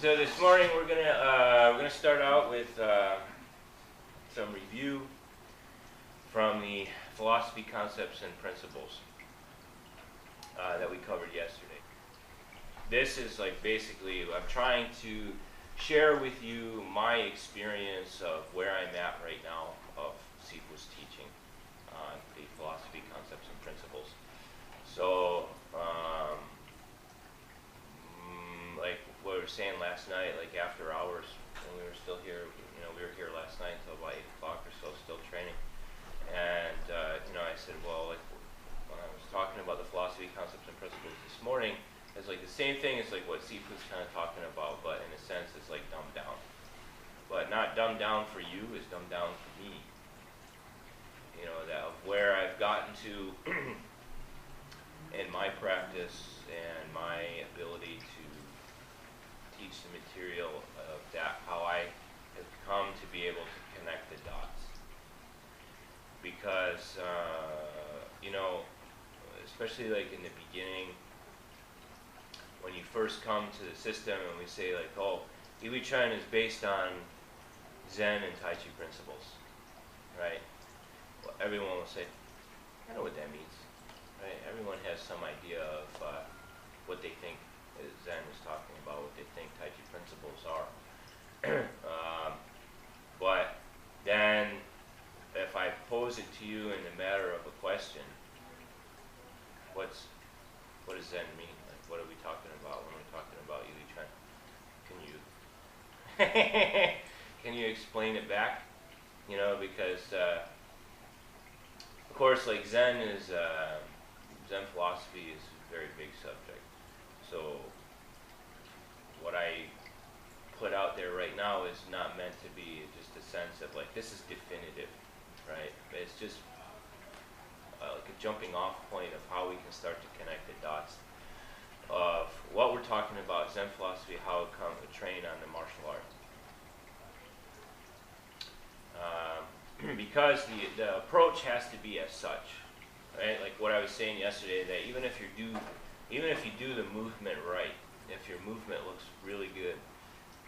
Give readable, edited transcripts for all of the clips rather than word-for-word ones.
So this morning we're gonna start out with some review from the philosophy, concepts, and principles that we covered yesterday. This is like basically I'm trying to share with you my experience of where I'm at right now of Sifu's teaching on the philosophy, concepts, and principles. So like what we were saying last night, like after hours when we were still here, we were here last night until about 8 o'clock or so, still training. And I said, well, like when I was talking about the philosophy, concepts, and principles this morning, it's like the same thing as like what Sifu's kind of talking about, but in a sense it's like dumbed down. But not dumbed down for you, it's dumbed down for me. That of where I've gotten to in my practice and my ability to teach the material of that, how I have come to be able to connect the dots. Because, especially like in the beginning, when you first come to the system and we say like, oh, I Liq Chuan is based on Zen and Tai Chi principles, right? Well, everyone will say, I know what that means, right? Everyone has some idea of what they think Zen is talking about, what they think Tai Chi principles are. But then if I pose it to you in the matter of a question, what does Zen mean? Like, what are we talking about when we're talking about I Liq Chuan? Can you explain it back? Because of course, like Zen philosophy is a very big subject. So what I put out there right now is not meant to be just a sense of like, this is definitive, right? It's just like a jumping off point of how we can start to connect the dots of what we're talking about, Zen philosophy, how it comes to train on the martial art. Because the approach has to be as such, right? Like what I was saying yesterday, that even if you do the movement right, if your movement looks really good,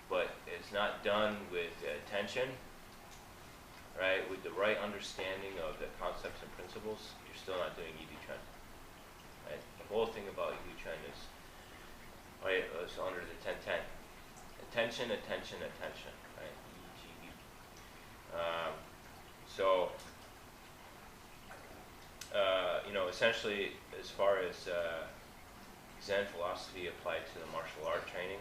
but it's not done with attention, right, with the right understanding of the concepts and principles, you're still not doing I Liq Chuan. Right? The whole thing about I Liq Chuan is, right, it's under the 10-10. Attention, attention, attention, right? So, essentially, as far as Zen philosophy applied to the martial art training,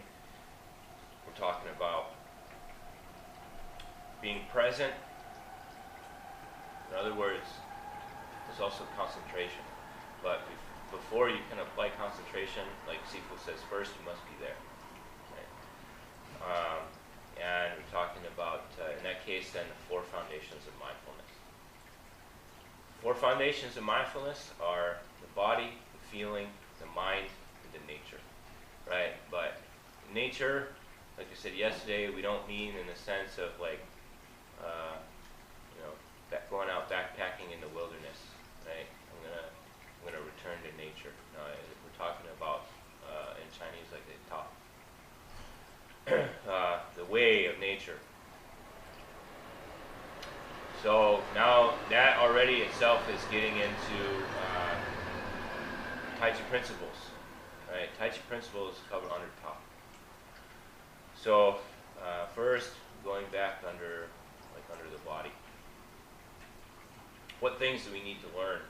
we're talking about being present. In other words, there's also concentration. But before you can apply concentration, like Sifu says, first you must be there. Right? And we're talking about, in that case, then the 4 foundations of mindfulness. 4 foundations of mindfulness are the body, the feeling, the mind, and the nature. Right? But nature, like I said yesterday, we don't mean in the sense of like, going out backpacking in the wilderness, right? I'm gonna return to nature. No, we're talking about in Chinese like the Ta, the way of nature. So now that already itself is getting into Tai Chi principles, right? Tai Chi principles is covered under Ta. So first, going back under the body. What things do we need to learn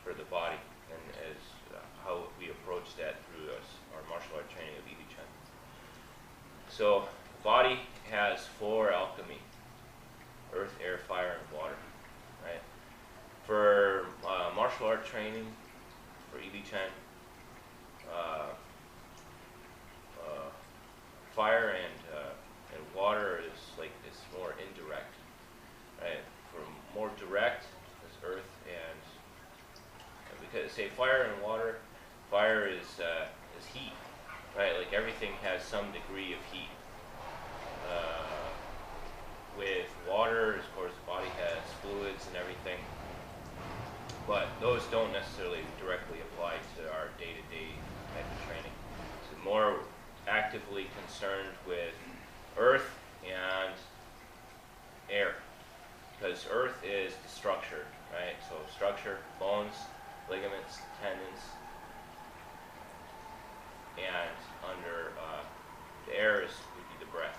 for the body, and as how we approach that through our martial art training of I Liq Chuan. So the body has 4 alchemy: earth, air, fire, and water. Right? For martial art training, for I Liq Chuan, fire and water is like this more indirect. Right? For more direct is earth, and because say fire and water, fire is heat, right? Like everything has some degree of heat. With water, of course, the body has fluids and everything, but those don't necessarily directly apply to our day-to-day type of training. So more actively concerned with earth and air, because earth is the structure, right? So structure, bones, ligaments, tendons, and under the air would be the breath,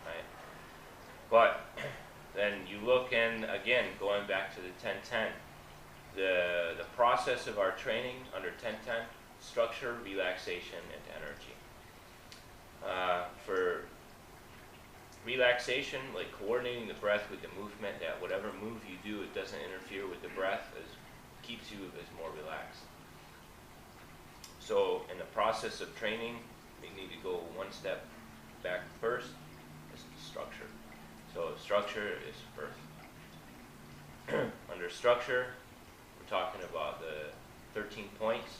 right? But then you look, and again, going back to the 10-10, the process of our training under 10-10, structure, relaxation, and energy. For relaxation, like coordinating the breath with the movement, that whatever move you do, it doesn't interfere with the breath, keeps you as more relaxed. So in the process of training, we need to go one step back first. Is the structure. So structure is first. Under structure, we're talking about the 13 points,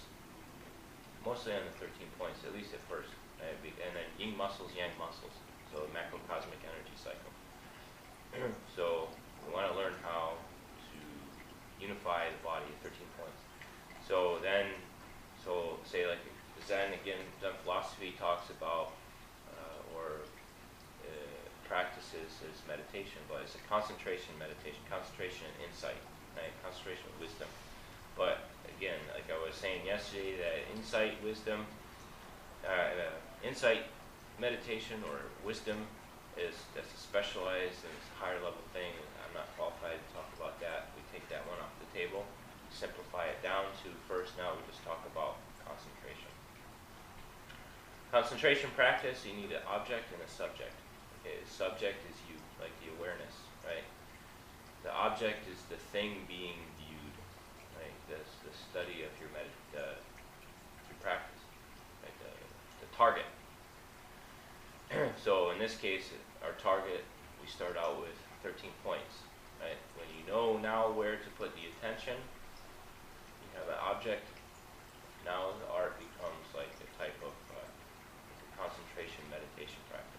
mostly on the 13 points, at least at first. And then yin muscles, yang muscles, so macrocosmic energy cycle. So we want to learn how to unify the body at 13 points. So then, say like Zen, again, Zen philosophy talks about, practices is meditation, but it's a concentration meditation, concentration and insight, right? Concentration with wisdom. But again, like I was saying yesterday, that insight, wisdom, insight meditation or wisdom that's a specialized and it's a higher level thing. I'm not qualified to talk about that. We take that one off the table, simplify it down to first. Now we just talk about concentration. Concentration practice, you need an object and a subject. Okay, the subject is you, like the awareness, right? The object is the thing being viewed, right? The study of your practice, right? The target. So in this case, our target, we start out with 13 points, right? When you know now where to put the attention, you have an object. Now the art becomes like a type of concentration meditation practice.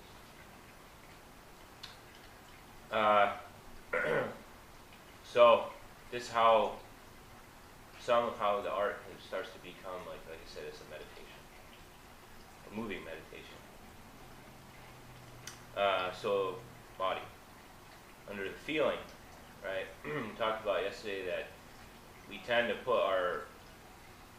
So this is how some of how the art starts to become, like I said, it's a meditation, a moving meditation. So body, under the feeling, right? We talked about yesterday that we tend to put our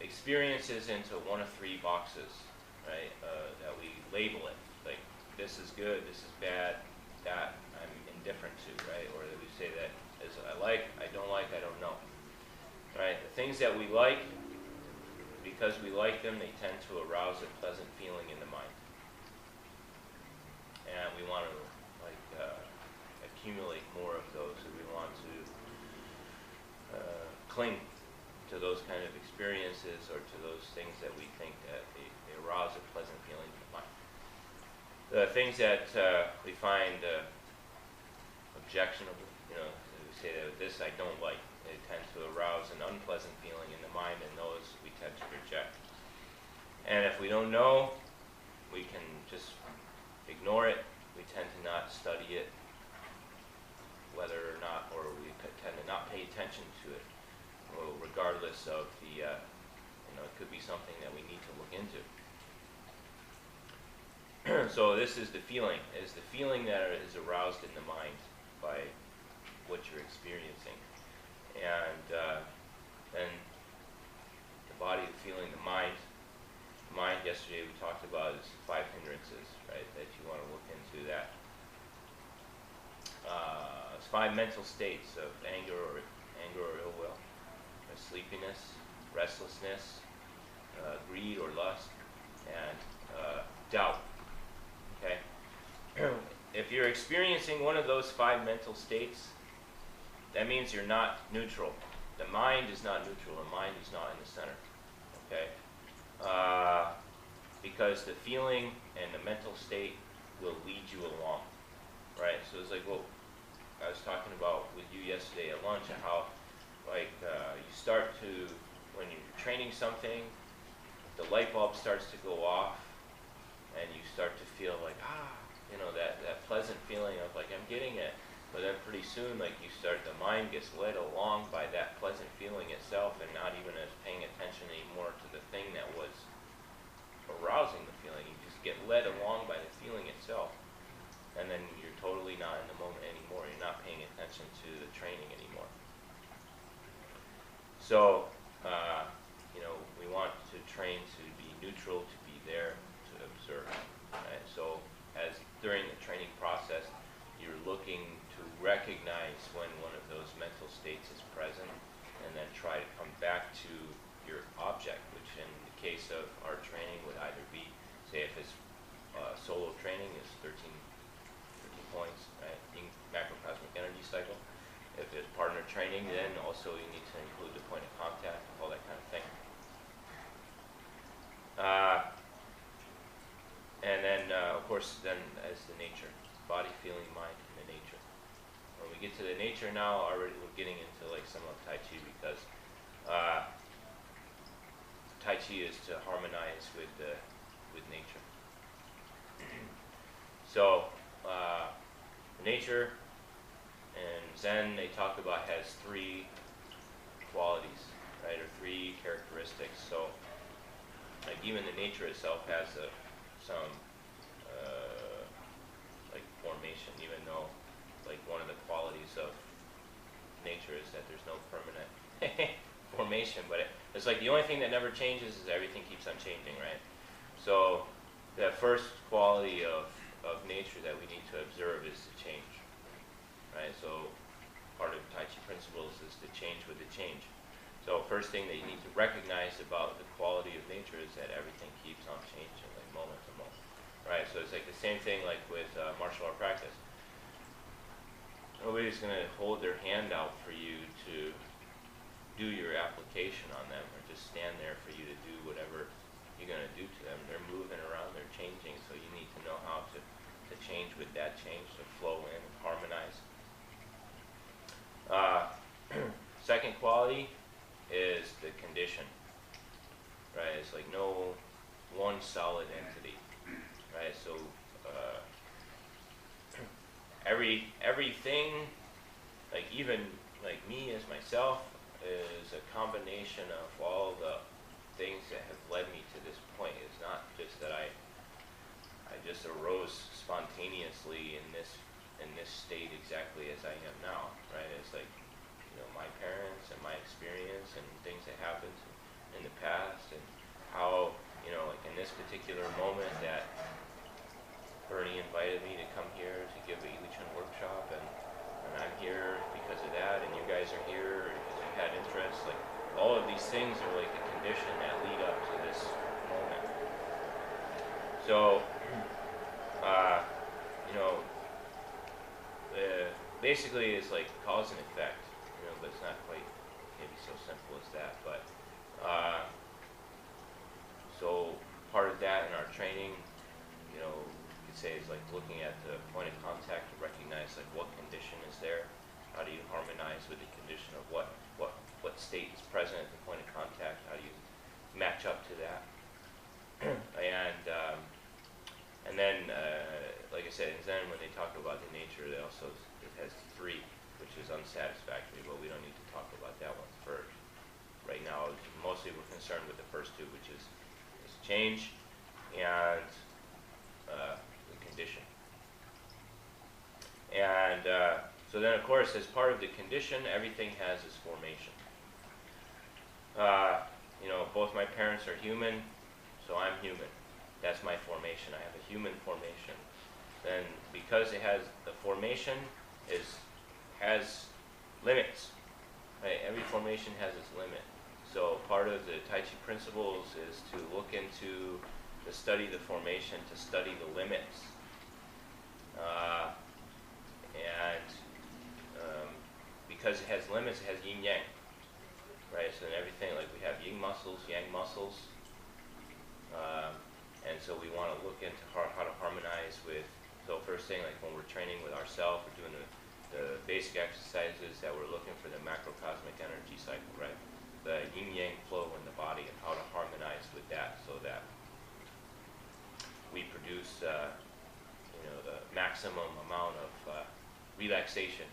experiences into one of three boxes, right? That we label it, like this is good, this is bad, that I'm indifferent to, right? Or that we say that as I like, I don't like, I don't know, right? The things that we like, because we like them, they tend to arouse a pleasant feeling in the mind. And we want to accumulate more of those, and we want to cling to those kind of experiences or to those things that we think that they arouse a pleasant feeling in the mind. The things that we find objectionable, we say that this I don't like, they tend to arouse an unpleasant feeling in the mind, and those we tend to reject. And if we don't know, we can just ignore it. We tend to not study it, whether or not, or we tend to not pay attention to it, regardless of the, it could be something that we need to look into. So this is the feeling. It is the feeling that is aroused in the mind by what you're experiencing. And then the body, the feeling, the mind. The mind, yesterday we talked about, is 5 hindrances, right, that you want to look into that. It's 5 mental states of anger or ill will, sleepiness, restlessness, greed or lust, and doubt. Okay? If you're experiencing one of those 5 mental states, that means you're not neutral. The mind is not neutral. The mind is not in the center. Okay? Because the feeling and the mental state will lead you along. Right? So it's like, well, I was talking about with you yesterday at lunch, how you start to, when you're training something, the light bulb starts to go off, and you start to feel like, that pleasant feeling of like, I'm getting it. But then pretty soon, the mind gets led along by that pleasant feeling itself, and not even as paying attention anymore to the thing that was arousing the feeling. You just get led along by the feeling itself, and then you're totally not in the moment anymore. You're not paying attention to the training anymore. So, we want to train to be neutral, to be there, to observe. Right? So, as during the training process, you're looking to recognize when one of those mental states is present, and then try to come back to your object, which in the case of our training would either be, say if it's solo training is 13 points, right? Macrocosmic energy cycle. If it's partner training, then also you need to include the point of contact, all that kind of thing. And then, of course, then as the nature, body, feeling, mind, and the nature. When we get to the nature now, already we're getting into like some of Tai Chi, because Tai Chi is to harmonize with nature. So, nature and Zen, they talk about, has three qualities, right, or three characteristics. So, like even the nature itself has some like formation, even though like one of the qualities of nature is that there's no permanent formation, but it's like the only thing that never changes is everything keeps on changing, right? So the first quality of nature that we need to observe is the change, right? So part of Tai Chi principles is to change with the change. So first thing that you need to recognize about the quality of nature is that everything keeps on changing, like moment to moment, right? So it's like the same thing like with martial art practice. Nobody's going to hold their hand out for you to do your application on them, or just stand there for you to do whatever you're going to do to them. They're moving around, they're changing, so you need to know how to change with that change, to flow in and harmonize. Second quality is the condition, right? It's like no one solid entity, right? So everything, like even like me as myself, is a combination of all the things that have led me to this point. It's not just that I just arose spontaneously in this state exactly as I am now, right? It's like, my parents and my experience and things that happened in the past, and how, like in this particular moment that Bernie invited me to come here to give a I Liq Chuan workshop, and I'm here because of that, and you guys are here because you had interest. Like all of these things are like the condition that lead up to this moment. So, basically it's like cause and effect, but it's not quite maybe so simple as that. But so part of that in our training, you could say is like looking at the point of contact to recognize like what condition is there. How do you harmonize with the condition of what state is present at the point of contact? How do you match up to that? And then, like I said, in Zen, when they talk about the nature, it has three, which is unsatisfactory, but we don't need to talk about that one first. Right now, mostly we're concerned with the first two, which is change and the condition. And so then, of course, as part of the condition, everything has its formation. Both my parents are human, so I'm human. That's my formation. I have a human formation. Then, because it has the formation, has limits. Right? Every formation has its limit. So part of the Tai Chi principles is to look into, to study the formation, to study the limits. Because it has limits, it has yin-yang. Right? So in everything, like we have yin muscles, yang muscles. And so we want to look into how to harmonize with, so first thing, like when we're training with ourselves, we're doing the basic exercises that we're looking for the macrocosmic energy cycle, right? The yin-yang flow in the body, and how to harmonize with that so that we produce, the maximum amount of relaxation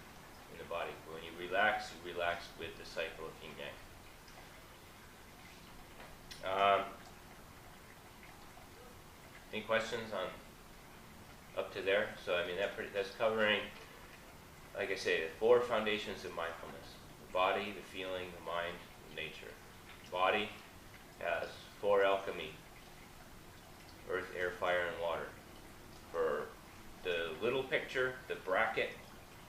in the body. When you relax with the cycle of yin-yang. Any questions on up to there? So I mean that's covering, like I say, the 4 foundations of mindfulness: the body, the feeling, the mind, and nature. Body has 4 alchemy: earth, air, fire, and water. For the little picture, the bracket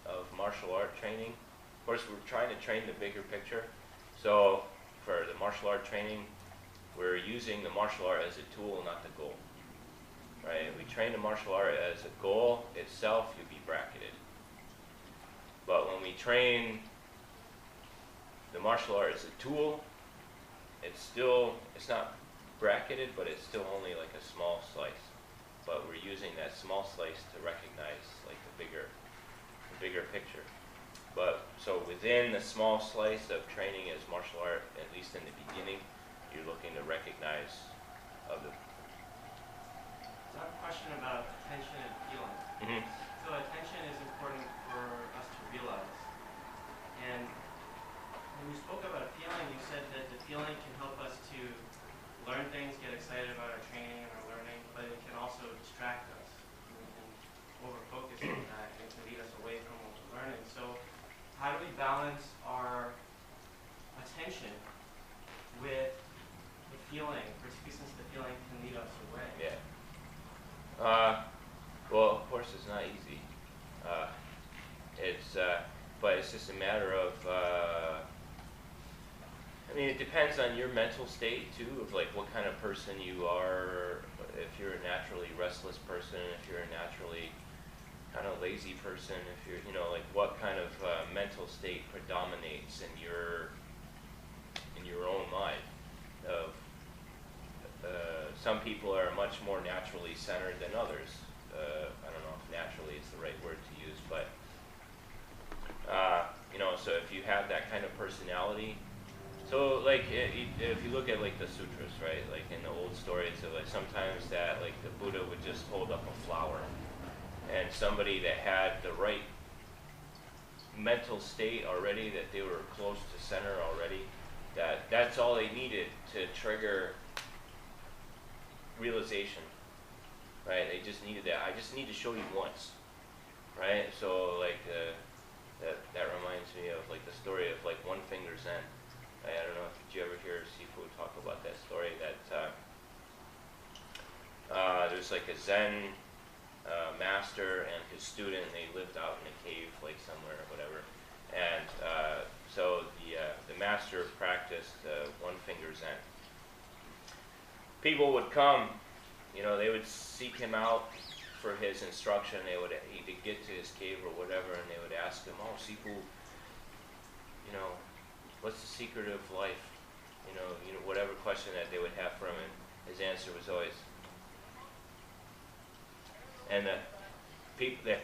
of martial art training, of course we're trying to train the bigger picture. So for the martial art training, we're using the martial art as a tool, not the goal. Right? We train the martial art as a goal itself, you'd be bracketed. But when we train the martial art as a tool, it's not bracketed, but it's still only like a small slice. But we're using that small slice to recognize like the bigger picture. But so within the small slice of training as martial art, at least in the beginning, you're looking to recognize of the. So I have a question about attention and feeling. Mm-hmm. So attention is important for us to realize. And when you spoke about a feeling, you said that the feeling can help us to learn things, get excited about our training and our learning, but it can also distract us and over-focus on that, and it can lead us away from what we're learning. So how do we balance our attention with the feeling, particularly since the feeling can lead us away? Yeah. Well, of course, it's not easy. But it's just a matter of. I mean, it depends on your mental state too, of like what kind of person you are. If you're a naturally restless person, if you're a naturally kind of lazy person, if you're, like what kind of mental state predominates in your own mind. Some people are much more naturally centered than others. I don't know if naturally is the right word to use, but so if you have that kind of personality. So, like, if you look at, like, the sutras, right, like, in the old stories, of, like, sometimes that, like, the Buddha would just hold up a flower, and somebody that had the right mental state already, that they were close to center already, that's all they needed to trigger realization, right? They just needed that. I just need to show you once, right? So, like, that reminds me of, like, the story of, like, One Finger Zen. I don't know, did you ever hear Sifu talk about that story, that there's like a Zen master and his student, and they lived out in a cave like somewhere or whatever, and so the master practiced One Finger Zen. People would come, they would seek him out for his instruction. He could get to his cave or whatever, and they would ask him, "Oh, Sifu, what's the secret of life?" Whatever question that they would have for him, and his answer was always, and the people that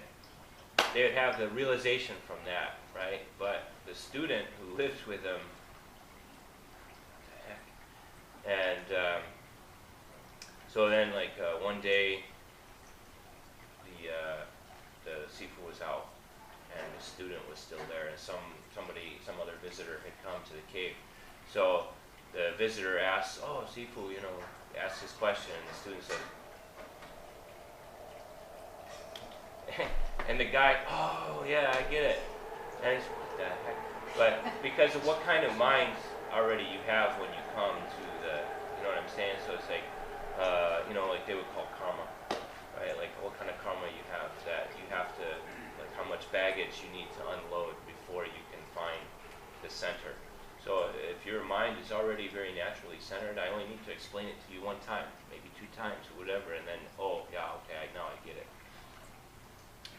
they would have the realization from that, right? But the student who lived with him, and so then, like one day, the Sifu was out, and the student was still there, and some other visitor had come to the cave. So the visitor asked, "Oh, Sifu, asked his question," and the student said, and the guy, "Oh, yeah, I get it." And it's, what the heck? But because of what kind of mind already you have when you come to you know what I'm saying? So it's like, like they would call karma, right? Like what kind of karma you have, that you have to, like how much baggage you need to unload before you can find the center. So if your mind is already very naturally centered, I only need to explain it to you one time, maybe 2 times or whatever, and then, oh, yeah, okay, now I get it.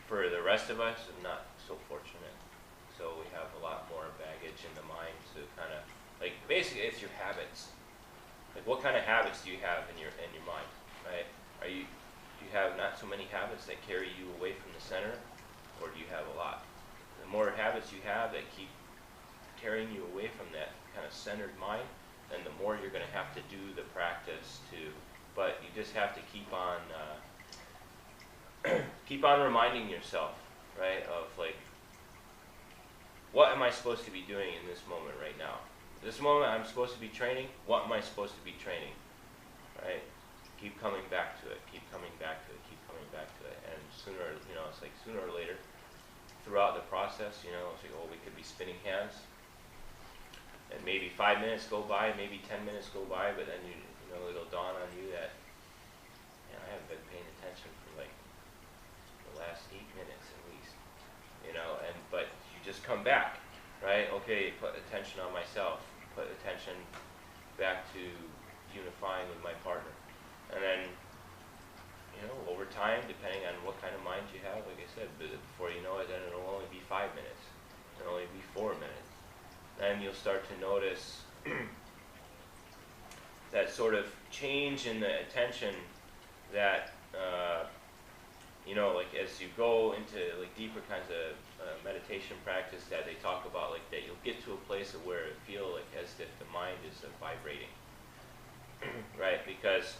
For the rest of us, I'm not so fortunate. So we have a lot more baggage in the mind to kind of, like, basically it's your habits. Like what kind of habits do you have in your mind, right? Do you have not so many habits that carry you away from the center, or do you have a lot? The more habits you have that keep carrying you away from that kind of centered mind, then the more you're going to have to do the practice too. But you just have to keep on reminding yourself, right, of like, what am I supposed to be doing in this moment right now? This moment I'm supposed to be training. What am I supposed to be training? Right? keep coming back to it, keep coming back to it, keep coming back to it. And sooner, it's like sooner or later, throughout the process, it's like, oh, we could be spinning hands. And maybe 5 minutes go by, maybe 10 minutes go by, but then it'll dawn on you that, I haven't been paying attention for like the last 8 minutes at least, but you just come back, right? Okay, put attention on myself, put attention back to unifying with my partner. And then, over time, depending on what kind of mind you have, like I said, before you know it, then it'll only be 5 minutes. It'll only be 4 minutes. Then you'll start to notice that sort of change in the attention that, like as you go into like deeper kinds of meditation practice that they talk about, like that you'll get to a place of where it feel like as if the mind is vibrating, right? Because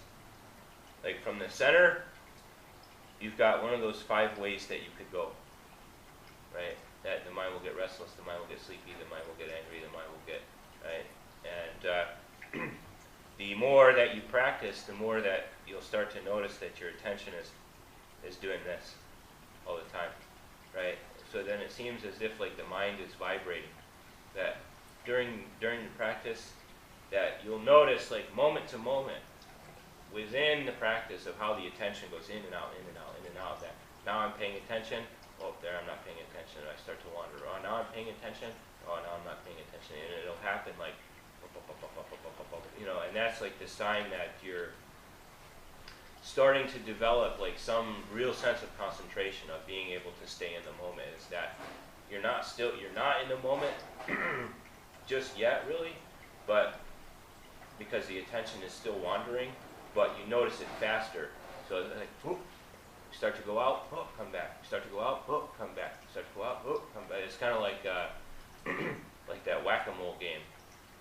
like from the center, you've got one of those 5 ways that you could go, right? That the mind will get restless, the mind will get sleepy, the mind will get angry, the mind will get, right? And the more that you practice, the more that you'll start to notice that your attention is doing this all the time, right? So then it seems as if like the mind is vibrating. That during the practice, that you'll notice like moment to moment within the practice of how the attention goes in and out, in and out, in and out. That now I'm paying attention. Oh, there I'm not paying attention. I start to wander. Oh, now I'm paying attention. Oh, now I'm not paying attention. And it'll happen like, and that's like the sign that you're starting to develop like some real sense of concentration, of being able to stay in the moment. Is that you're not in the moment just yet, really, but because the attention is still wandering, but you notice it faster. So it's like, whoop, you start to go out, whoop, come back. You start to go out, whoop, come back. You start to go out, whoop, come back. It's kind of like like that whack-a-mole game,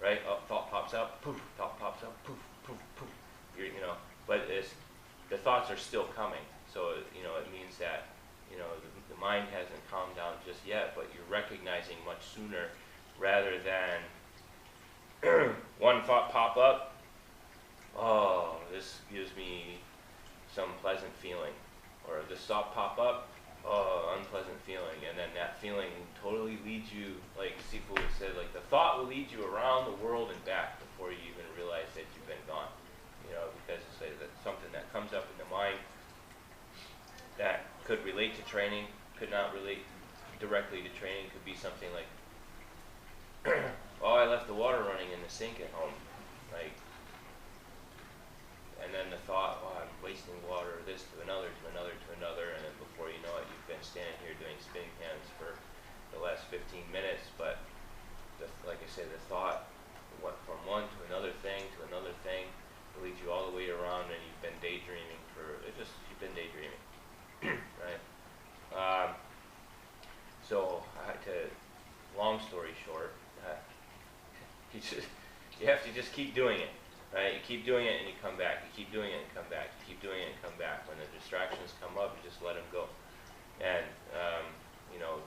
right? Oh, thought pops up, poof, thought pops up, poof, poof, poof. But the thoughts are still coming. So it means that the mind hasn't calmed down just yet, but you're recognizing much sooner, rather than one thought pop up. Oh, this gives me some pleasant feeling, or this thought pop up. Oh, unpleasant feeling, and then that feeling totally leads you, like Sifu said, like the thought will lead you around the world and back before you even realize that you've been gone. Because it's like that's something that comes up in the mind that could relate to training, could not relate directly to training, could be something like, oh, I left the water running in the sink at home, like, and then the thought, oh, I'm wasting water, this to another, to another, to another, and then before you know it, you've been standing here doing spinning hands for the last 15 minutes, but like I said, the thought went from one to another thing, it leads you all the way around, and you've been daydreaming you've been daydreaming, right? So, long story short, you have to just keep doing it. Right? You keep doing it and you come back. You keep doing it and come back. You keep doing it and come back. When the distractions come up, you just let them go. And,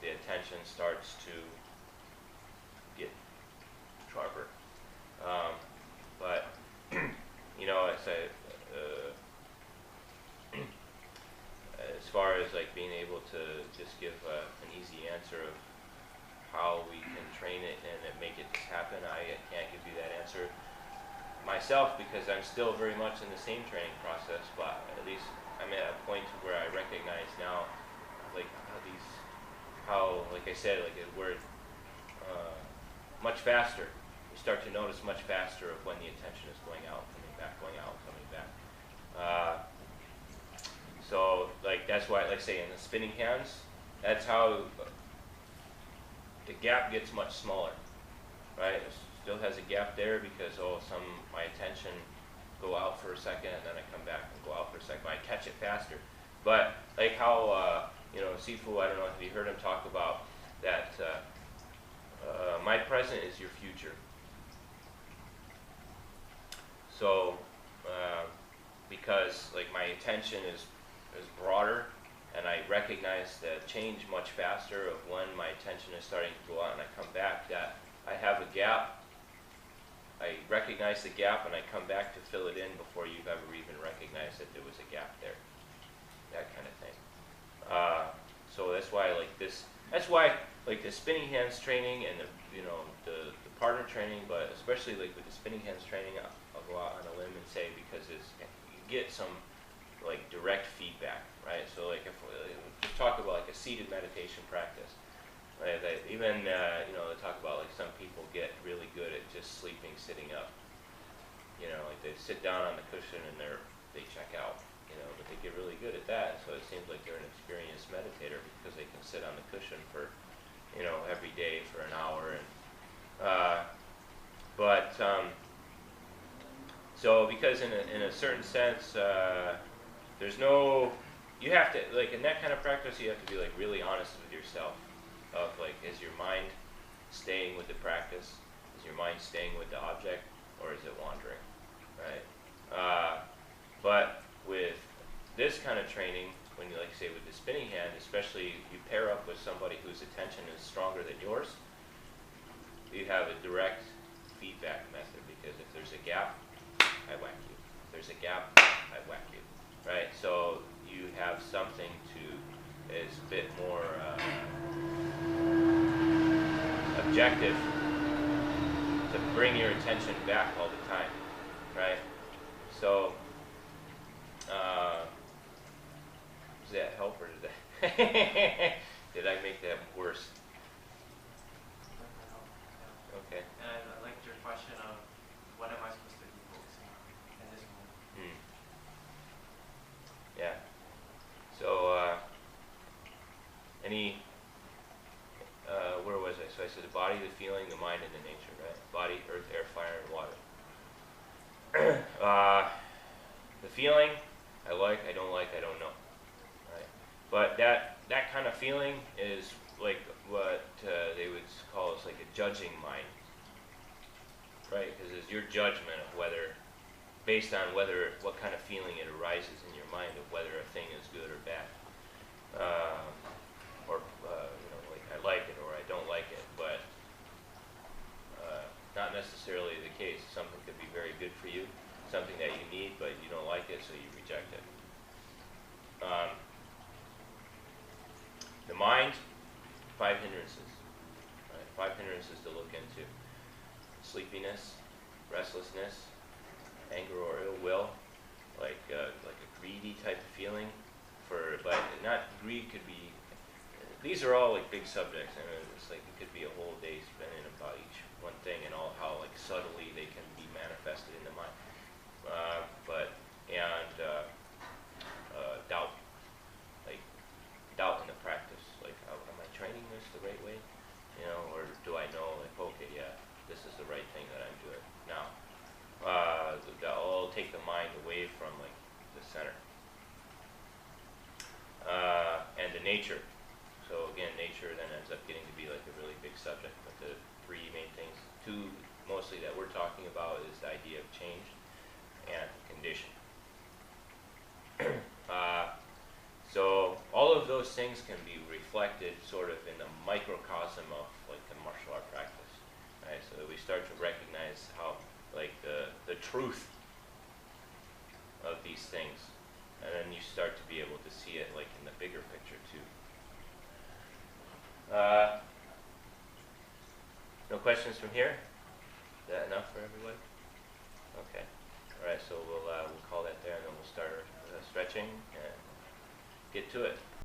the attention starts to get sharper. But, it's as far as like being able to just give an easy answer of how we can train it and make it happen, I can't give you that answer myself, because I'm still very much in the same training process, but at least I'm at a point where I recognize now, like like I said, like we're much faster. You start to notice much faster of when the attention is going out, coming back, going out, coming back. So like that's why, like say in the spinning hands, that's how the gap gets much smaller, right? Still has a gap there because my attention go out for a second and then I come back and go out for a second. I catch it faster. But like how Sifu, I don't know if you heard him talk about that. My present is your future. So because like my attention is broader, and I recognize the change much faster of when my attention is starting to go out and I come back, that I have a gap I recognize the gap and I come back to fill it in before you've ever even recognized that there was a gap there. That kind of thing. So that's why I like this. That's why like the spinning hands training and the the partner training, but especially like with the spinning hands training, I'll go out on a limb and say because you get some like direct feedback, right? So like if we just talk about like a seated meditation practice. Right, even they talk about like some people get really good at just sleeping sitting up. Like they sit down on the cushion and they check out. But they get really good at that. So it seems like they're an experienced meditator because they can sit on the cushion for every day for an hour. So because in a certain sense, there's no. You have to like in that kind of practice. You have to be like really honest with yourself. Of like, is your mind staying with the practice? Is your mind staying with the object, or is it wandering? Right. But with this kind of training, when you like say with the spinning hand, especially you pair up with somebody whose attention is stronger than yours, you have a direct feedback method because if there's a gap, I whack you. If there's a gap, I whack you. Right. So you have something is a bit more. Objective to bring your attention back all the time, right? So, does that help or did I make that worse? Okay. And I liked your question of what am I supposed to be focusing on in this moment? Yeah. So, where was I? So I said the body, the feeling, the mind, and the nature, right? Body, earth, air, fire, and water. The feeling, I like, I don't like, I don't know, right? But that kind of feeling is like what they would call is like a judging mind, right? Because it's your judgment of based on what kind of feeling it arises in your mind of whether a thing is good or bad. Like I like it or I don't like it, but not necessarily the case. Something could be very good for you, something that you need, but you don't like it, so you reject it. The mind, 5 hindrances. Right? 5 hindrances to look into. Sleepiness, restlessness, anger or ill will, like a greedy type of feeling. But not greed could be. These are all like big subjects. I mean, it's like it could be a whole day spent about each one thing and all how like subtly they can be manifested in the mind. Doubt, like doubt in the practice. Like, am I training this the right way? Or do I know like okay, yeah, this is the right thing that I'm doing now? That'll take the mind away from like the center. And the nature. So again, nature then ends up getting to be like a really big subject. But the 3 main things, 2 mostly that we're talking about is the idea of change and condition. So all of those things can be reflected sort of in the microcosm of like the martial art practice. Right? So that we start to recognize how like the truth of these things. And then you start to be able to see it like in the bigger picture too. No questions from here? Is that enough for everybody? Okay. All right. So we'll call that there, and then we'll start stretching and get to it.